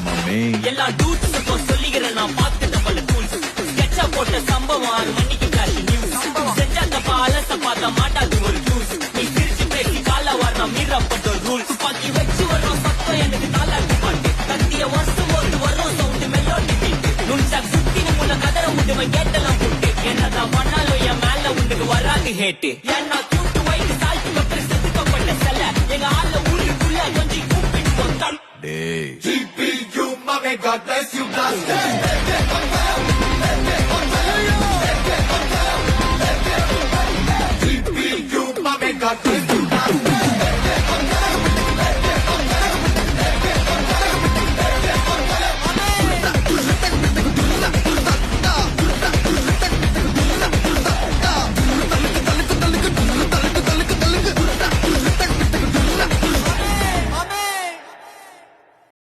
மாமே எல்லா டூட்ஸுக்கும் சொல்லிக்கிறேன் நான் பார்த்துட்ட பல டூல்ஸ் ஸ்கெட்சா போட்ட சம்பவம் மன்னிக்கு ஃபிளாஷ் நியூஸ் செஞ்சா தப்பா அலச பார்த்த மாட்டாது ஒரு ஜூஸ் நீ சிரிச்சு பேசி கால வரணும் மீறப்பட்ட ரூல்ஸ் துப்பாக்கி வச்சு வர்றோம் சத்தம் எனக்கு தாளாட்டு பாட்டு கத்திய வருஷம் போது வர்றோம் சவுண்டு மெல்லோடி பீட்டு நுண்சாக் சுத்தி உன்னை கதற விடுவேன் கேட்டெல்லாம் போட்டு என்னதான் பண்ணாலும் என் மேல உனக்கு வராது ஹேட்டு ஏன்னா தூட்டு வைத்து சால்ட்டு பெப்பர் செதுக்கப்பட்ட செல்ல எங்க ஆள ஊருக்குள்ள கொஞ்சம் கூப்பிட்டு வந்தான் டேய் GPU, mommy, God bless you, blast GPU, mommy, God bless you, blast